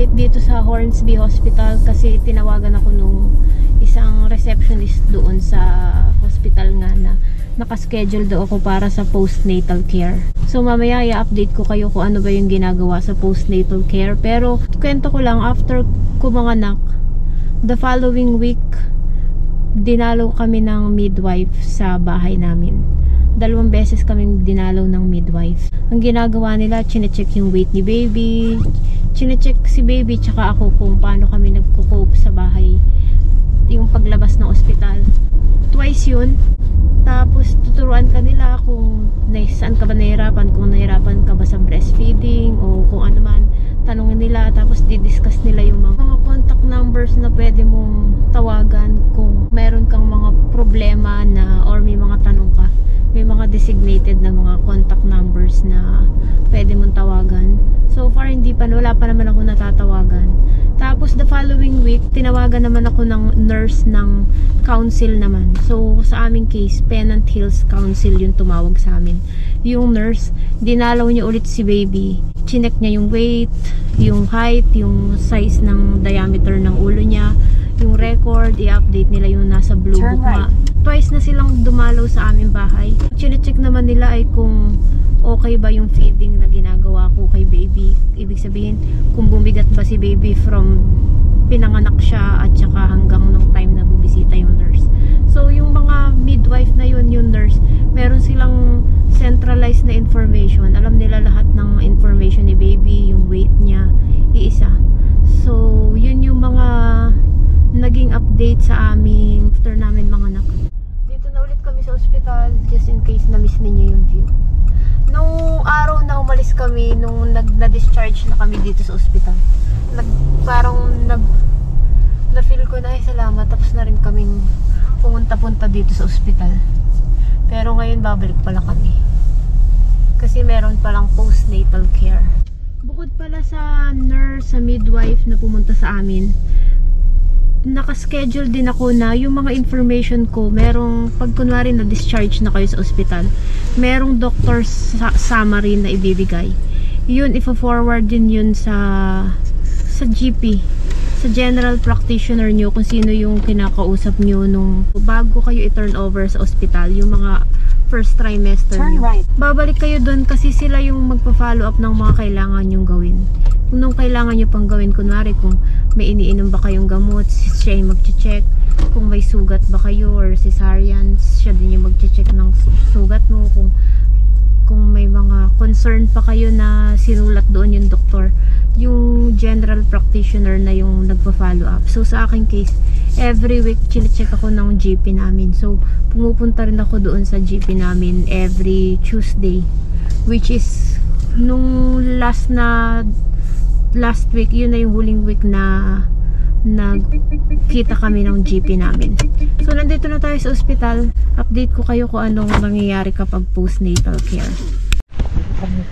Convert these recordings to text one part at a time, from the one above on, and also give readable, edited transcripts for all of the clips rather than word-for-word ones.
bumalik dito sa Hornsby Hospital kasi tinawagan ako nung isang receptionist doon sa hospital nga na nakaschedule daw ako para sa postnatal care. So mamaya i-update ko kayo kung ano ba yung ginagawa sa postnatal care. Pero kwento ko lang, after ko manganak, the following week, dinalaw kami ng midwife sa bahay namin. 2 beses kaming dinalaw ng midwife. Ang ginagawa nila, chinecheck yung weight ni baby, chinecheck si baby tsaka ako kung paano kami nagko-cope sa bahay. Yung paglabas ng ospital. Twice yun. Tapos tuturuan ka nila kung saan ka ba nahirapan, kung nahirapan ka ba sa breastfeeding o kung ano man. Tanungin nila, tapos didiscuss nila yung mga contact numbers na pwede mong tawagan kung meron kang mga problema na or may mga tanong ka. May mga designated na mga contact numbers na pwede mong tawagan. So far wala pa naman ako natatawagan. Tapos the following week, tinawagan naman ako ng nurse ng council naman. So sa aming case, Pennant Hills Council yung tumawag sa amin. Yung nurse, dinalaw niya ulit si baby. Chinek niya yung weight, yung height, yung size ng diameter ng ulo niya, yung record, i-update nila yung nasa blue book nga. Twice na silang dumalaw sa aming bahay. Chinecheck naman nila ay kung okay ba yung feeding na ginagawa ko kay baby. Ibig sabihin, kung bumigat ba si baby from pinanganak siya at saka hanggang nung time na bubisita yung nurse. So yung mga midwife na yun, yung nurse, meron silang centralized na information. Alam nila lahat ng information ni baby, yung weight niya, iisa. So yun yung mga naging update sa aming after namin manganak. Dito na ulit kami sa ospital just in case na miss ninyo yung view. Nung araw na umalis kami, nung na-discharge na kami dito sa ospital, na-feel ko na ay salamat, tapos na rin kaming pumunta-punta dito sa ospital. Pero ngayon babalik pala kami kasi meron palang postnatal care. Bukod pala sa nurse, sa midwife na pumunta sa amin, naka-schedule din ako na yung mga information ko, merong pag kunwari na discharge na kayo sa ospital, merong doctor's summary na ibibigay. Yun, ifo-forward din yun sa GP, sa general practitioner nyo, kung sino yung kinakausap nyo nung bago kayo i-turn over sa ospital, yung mga first trimester nyo. Right. Babalik kayo dun kasi sila yung magpa-follow up ng mga kailangan nyong gawin. Kung nung kailangan nyo pang gawin, kunwari kung may iniinom ba kayong gamot, siya yung mag-check. Kung may sugat ba kayo or cesarean, siya din yung mag-check ng sugat mo. Kung may mga concern pa kayo na sinulat doon yung doktor, yung general practitioner na yung nagpa-follow up. So sa aking case, every week chine-check ako ng GP namin. So pumupunta rin ako doon sa GP namin every Tuesday, which is nung last week, yun na yung huling week na nagkita kami ng GP namin. So nandito na tayo sa ospital. Update ko kayo kung anong nangyayari kapag postnatal care.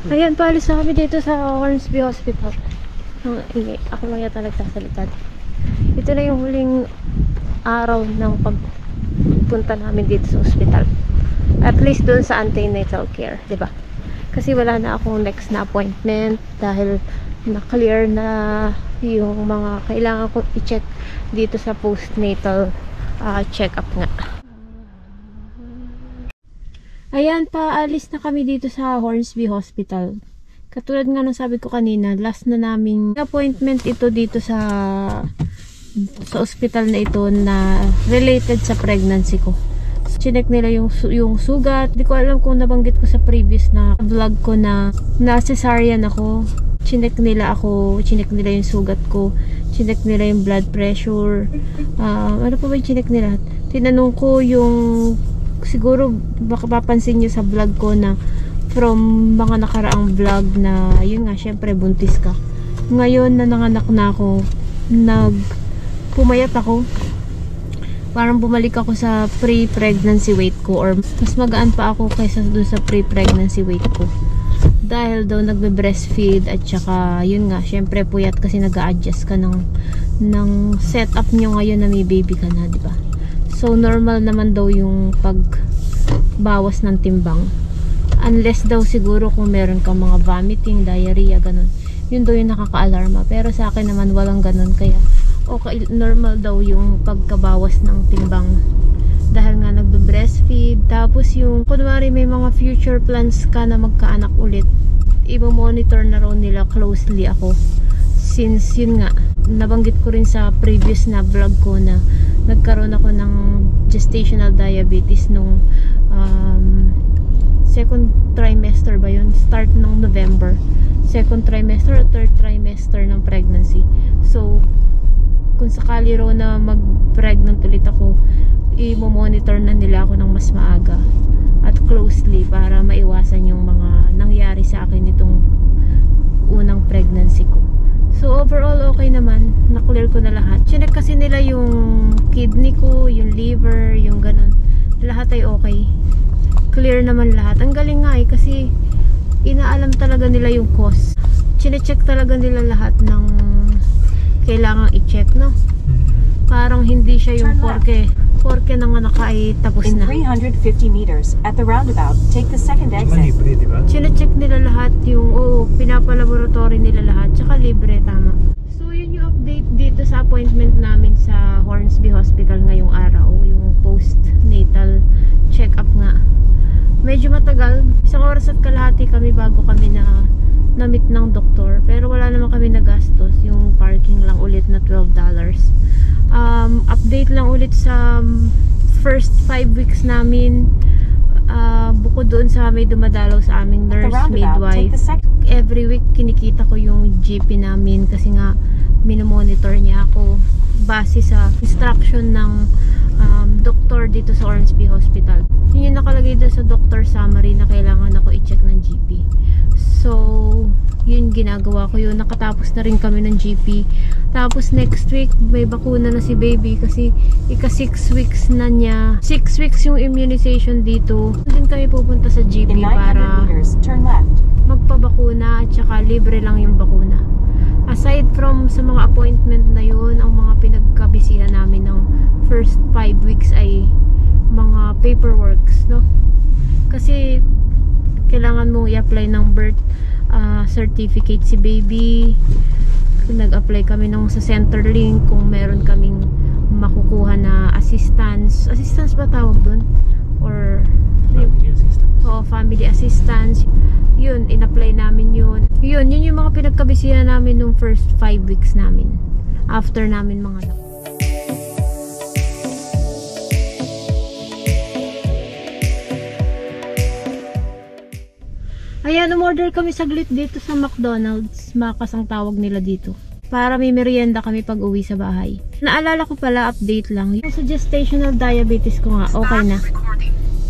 Ayan, paalis na kami dito sa Hornsby Hospital. Ako lang yata nagsasalita. Ito na yung huling araw ng pagpunta namin dito sa ospital. At least doon sa antenatal care, 'di ba? Kasi wala na akong next na appointment dahil na-clear na yung mga kailangan ko i-check dito sa postnatal check-up nga. Ayan, paalis na kami dito sa Hornsby Hospital. Katulad nga ng sabi ko kanina, last na naming appointment ito dito sa hospital na ito na related sa pregnancy ko. Chinek nila yung sugat. Di ko alam kung nabanggit ko sa previous na vlog ko na cesarean ako. Chinek nila yung sugat ko. Chinek nila yung blood pressure. Ano pa ba yung chinek nila? Tinanong ko yung, siguro baka papansin nyo sa vlog ko na from mga nakaraang vlog na yun nga, syempre buntis ka. Ngayon na nanganak na ako, pumayat ako. Parang bumalik ako sa pre-pregnancy weight ko, or mas magaan pa ako kaysa dun sa pre-pregnancy weight ko. Dahil daw nagbe-breastfeed at saka yun nga, syempre puyat kasi nag-a-adjust ka ng setup nyo ngayon na may baby ka na, di ba? So normal naman daw yung pagbawas ng timbang. Unless daw siguro kung meron kang mga vomiting, diarrhea, ganun. yun daw yung nakaka-alarma. Pero sa akin naman walang ganun, kaya okay, normal daw yung pagkabawas ng timbang dahil nga nagbe-breastfeed. Tapos yung kunwari may mga future plans ka na magkaanak ulit, i-monitor na raw nila closely ako, since yun nga, nabanggit ko rin sa previous na vlog ko na nagkaroon ako ng gestational diabetes nung second trimester ba yun? Start ng November. Second trimester or third trimester ng pregnancy. So, kung sakali raw na mag-pregnant ulit ako, i-monitor na nila ako ng mas maaga at closely para maiwasan yung mga nangyari sa akin itong unang pregnancy ko. So, overall, okay naman. Na-clear ko na lahat. Chinek kasi nila yung kidney ko, yung liver, yung ganun. Lahat ay okay. Clear naman lahat. Ang galing nga eh, kasi inaalam talaga nila yung cause. Chinecheck talaga nila lahat ng kailangang i-check, no? Parang hindi siya yung porke nanganak ka ay tapos na. In 350 meters, at the roundabout, take the second exit. Libre, di ba? Chinecheck nila lahat yung, pinapalaboratory nila lahat, tsaka libre, tama. So, yun yung update dito sa appointment namin sa Hornsby Hospital ngayong araw, yung postnatal check-up nga. Medyo matagal, 1 oras at kalahati kami bago kami na-meet ng doktor, pero wala naman kami nagastos, yung parking lang ulit na $12. Update lang ulit sa first 5 weeks namin, bukod doon sa may dumadalaw sa aming nurse midwife. Every week kinikita ko yung GP namin kasi nga minomonitor niya ako base sa instruction ng doktor dito sa Hornsby Hospital. Yun yung nakalagay doon sa doctor summary na kailangan ako i-check ng GP. So, yun ginagawa ko yun. Nakatapos na rin kami ng GP. Tapos next week may bakuna na si baby kasi ika 6 weeks na niya. 6 weeks yung immunization dito. Din kami pupunta sa GP para magpabakuna at saka libre lang yung bakuna. Aside from sa mga appointment na yun, ang mga pinagkabisihan namin ng first 5 weeks ay mga paperworks, no? Kasi kailangan mong i-apply ng birth certificate si baby. Nag-apply kami nung sa Centerlink kung meron kaming makukuha na assistance. Assistance ba tawag dun? Or Family assistance. Oo, family assistance. Yun, in-apply namin yun. Yun yung mga pinagkabisihan namin nung first 5 weeks namin. After namin mga anak. Ayan, umorder kami saglit dito sa McDonald's. Makas ang tawag nila dito. Para may merienda kami pag uwi sa bahay. Naalala ko pala, update lang. Yung sa gestational diabetes ko nga, okay na.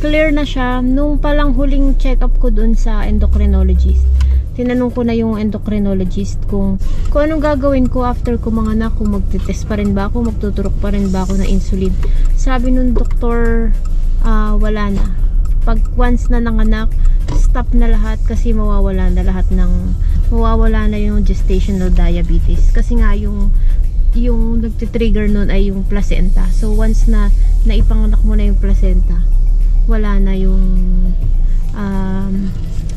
Clear na siya. Nung palang huling check-up ko dun sa endocrinologist. Tinanong ko na yung endocrinologist kung anong gagawin ko after ko manganak. Kung magtitest pa rin ba ako, magtuturok pa rin ba ako ng insulin. Sabi nung doktor, wala na. Pag once na nanganak, stop na lahat kasi mawawala na yung gestational diabetes kasi nga yung nagtitrigger nun ay yung placenta. So once na naipanganak mo na yung placenta, wala na yung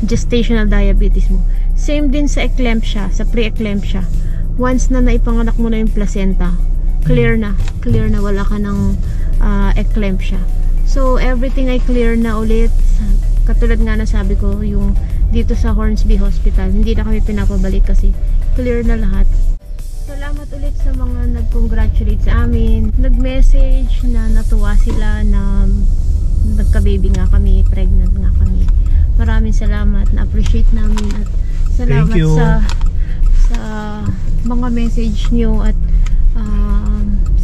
gestational diabetes mo. Same din sa eclampsia, sa pre-eclampsia. Once na naipanganak mo na yung placenta, clear na wala ka ng eclampsia. So everything ay clear na ulit. Katulad nga na sabi ko, yung dito sa Hornsby Hospital, hindi na kami pinapabalik kasi clear na lahat. Salamat ulit sa mga nag-congratulate sa amin. Nag-message na natuwa sila na nagka-baby nga kami, pregnant nga kami. Maraming salamat, na-appreciate namin at salamat sa mga message nyo at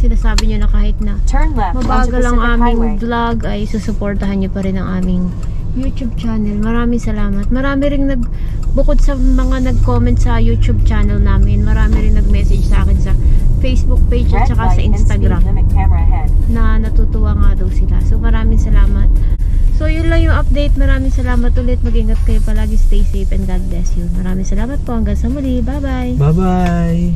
sinasabi nyo na kahit na mabagal ang aming vlog ay susuportahan nyo pa rin ang aming YouTube channel. Maraming salamat. Marami ring bukod sa mga nag-comment sa YouTube channel namin, marami rin nag-message sa akin sa Facebook page at saka sa Instagram na natutuwa nga daw sila. So maraming salamat. So yun lang yung update. Maraming salamat ulit. Mag-ingat kayo palagi. Stay safe and God bless you. Maraming salamat po. Hanggang sa muli. Bye-bye. Bye-bye.